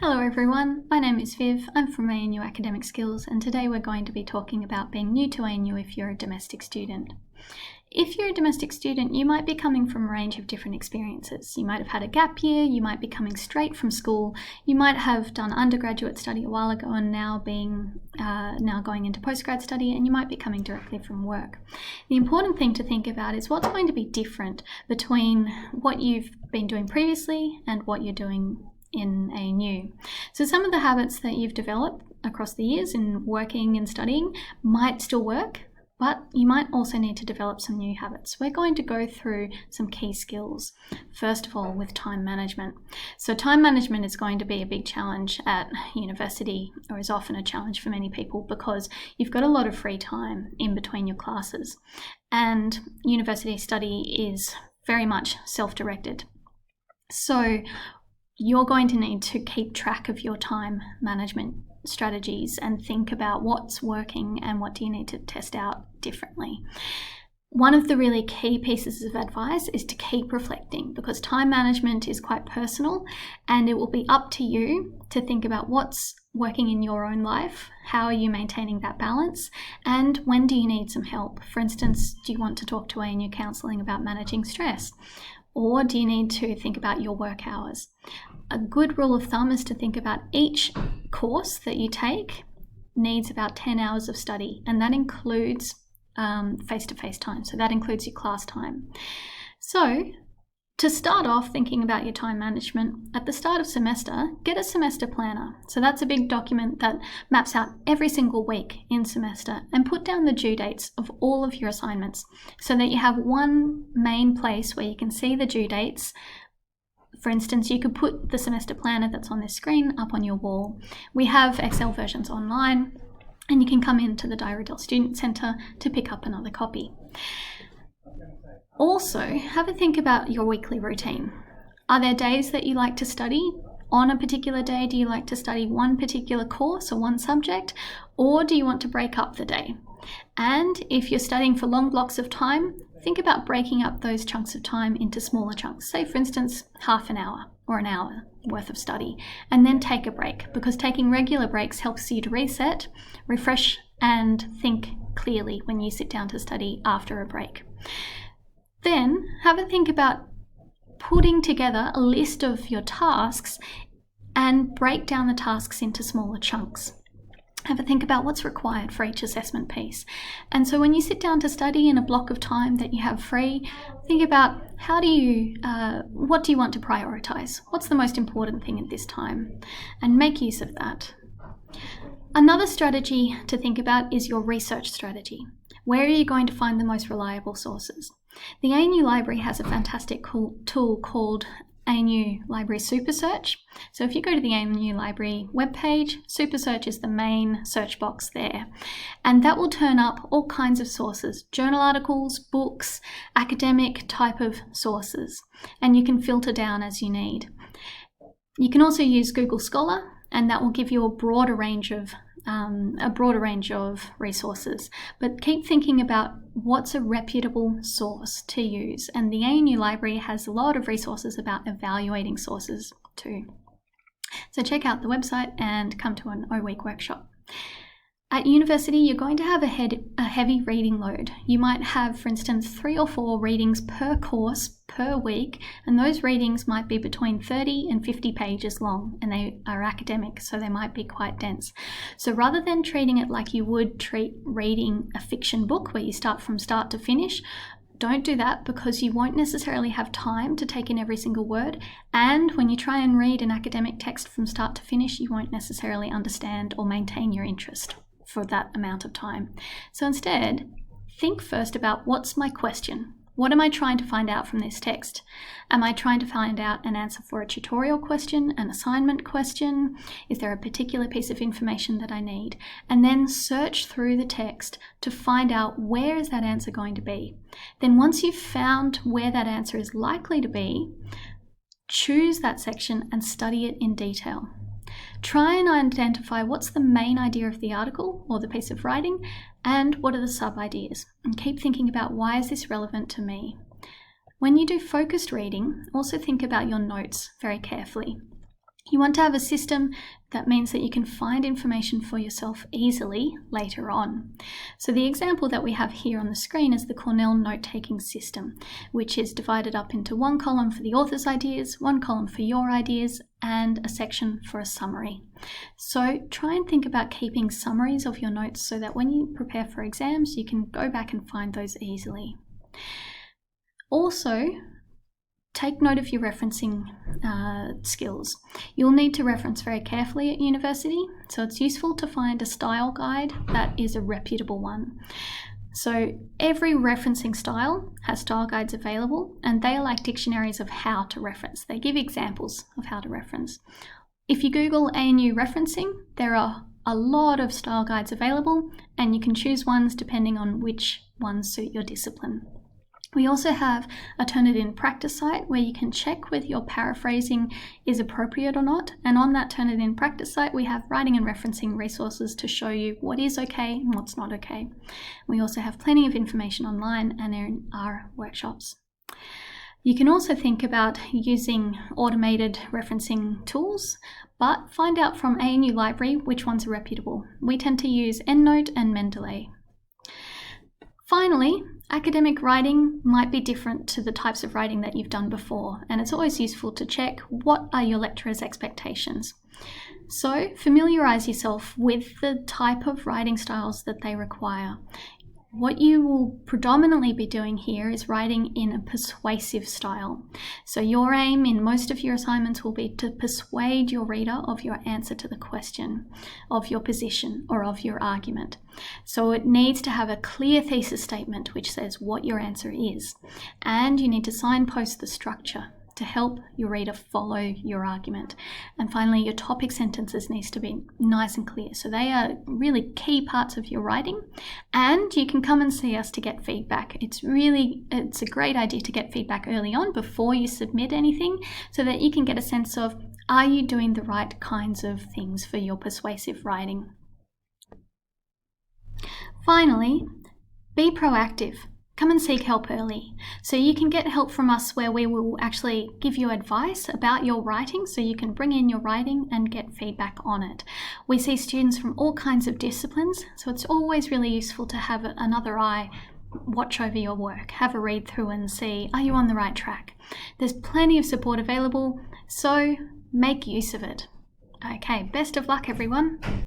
Hello everyone, my name is Viv, I'm from ANU Academic Skills, and today we're going to be talking about being new to ANU if you're a domestic student. If you're a domestic student, you might be coming from a range of different experiences. You might have had a gap year, you might be coming straight from school, you might have done undergraduate study a while ago and now going into postgrad study, and you might be coming directly from work. The important thing to think about is what's going to be different between what you've been doing previously and what you're doing in ANU. So some of the habits that you've developed across the years in working and studying might still work, but you might also need to develop some new habits. We're going to go through some key skills. First of all, with time management. So time management is going to be a big challenge at university, or is often a challenge for many people, because you've got a lot of free time in between your classes. And university study is very much self-directed. So you're going to need to keep track of your time management strategies and think about what's working and what do you need to test out differently. One of the really key pieces of advice is to keep reflecting, because time management is quite personal and it will be up to you to think about what's working in your own life, how are you maintaining that balance, and when do you need some help. For instance, do you want to talk to ANU counselling about managing stress? Or do you need to think about your work hours? A good rule of thumb is to think about each course that you take needs about 10 hours of study, and that includes face-to-face time. So that includes your class time. So to start off thinking about your time management, at the start of semester, get a semester planner. So that's a big document that maps out every single week in semester, and put down the due dates of all of your assignments so that you have one main place where you can see the due dates. For instance, you could put the semester planner that's on this screen up on your wall. We have Excel versions online, and you can come into the Diary Dell Student Centre to pick up another copy. Also, have a think about your weekly routine. Are there days that you like to study? On a particular day, do you like to study one particular course or one subject? Or do you want to break up the day? And if you're studying for long blocks of time, think about breaking up those chunks of time into smaller chunks. Say, for instance, half an hour or an hour worth of study, and then take a break, because taking regular breaks helps you to reset, refresh, and think clearly when you sit down to study after a break. Then have a think about putting together a list of your tasks and break down the tasks into smaller chunks. Have a think about what's required for each assessment piece. And so when you sit down to study in a block of time that you have free, think about what do you want to prioritize? What's the most important thing at this time? And make use of that. Another strategy to think about is your research strategy. Where are you going to find the most reliable sources? The ANU Library has a fantastic tool called ANU Library Super Search. So if you go to the ANU Library webpage, Super Search is the main search box there. And that will turn up all kinds of sources, journal articles, books, academic type of sources. And you can filter down as you need. You can also use Google Scholar, and that will give you a broader range of resources. But keep thinking about what's a reputable source to use. And the ANU Library has a lot of resources about evaluating sources too. So check out the website and come to an O-Week workshop. At university, you're going to have a heavy reading load. You might have, for instance, 3 or 4 readings per course per week, and those readings might be between 30 and 50 pages long, and they are academic, so they might be quite dense. So rather than treating it like you would treat reading a fiction book where you start from start to finish, don't do that, because you won't necessarily have time to take in every single word, and when you try and read an academic text from start to finish, you won't necessarily understand or maintain your interest for that amount of time. So instead, think first about what's my question? What am I trying to find out from this text? Am I trying to find out an answer for a tutorial question, an assignment question? Is there a particular piece of information that I need? And then search through the text to find out where is that answer going to be. Then once you've found where that answer is likely to be, choose that section and study it in detail. Try and identify what's the main idea of the article or the piece of writing, and what are the sub-ideas. And keep thinking about, why is this relevant to me? When you do focused reading, also think about your notes very carefully. You want to have a system that means that you can find information for yourself easily later on. So the example that we have here on the screen is the Cornell note-taking system, which is divided up into one column for the author's ideas, one column for your ideas, and a section for a summary. So try and think about keeping summaries of your notes so that when you prepare for exams, you can go back and find those easily. Also, take note of your referencing skills. You'll need to reference very carefully at university, so it's useful to find a style guide that is a reputable one. So every referencing style has style guides available, and they are like dictionaries of how to reference. They give examples of how to reference. If you Google ANU referencing, there are a lot of style guides available, and you can choose ones depending on which ones suit your discipline. We also have a Turnitin practice site where you can check whether your paraphrasing is appropriate or not. And on that Turnitin practice site, we have writing and referencing resources to show you what is okay and what's not okay. We also have plenty of information online and in our workshops. You can also think about using automated referencing tools, but find out from ANU Library which ones are reputable. We tend to use EndNote and Mendeley. Finally, academic writing might be different to the types of writing that you've done before, and it's always useful to check what are your lecturers' expectations. So familiarise yourself with the type of writing styles that they require. What you will predominantly be doing here is writing in a persuasive style. So your aim in most of your assignments will be to persuade your reader of your answer to the question, of your position, or of your argument. So it needs to have a clear thesis statement which says what your answer is. And you need to signpost the structure to help your reader follow your argument. And finally, your topic sentences needs to be nice and clear. So they are really key parts of your writing, and you can come and see us to get feedback. It's a great idea to get feedback early on before you submit anything so that you can get a sense of, are you doing the right kinds of things for your persuasive writing? Finally, be proactive. Come and seek help early. So you can get help from us where we will actually give you advice about your writing so you can bring in your writing and get feedback on it. We see students from all kinds of disciplines, so it's always really useful to have another eye watch over your work, have a read through and see, are you on the right track? There's plenty of support available, so make use of it. Okay, best of luck everyone.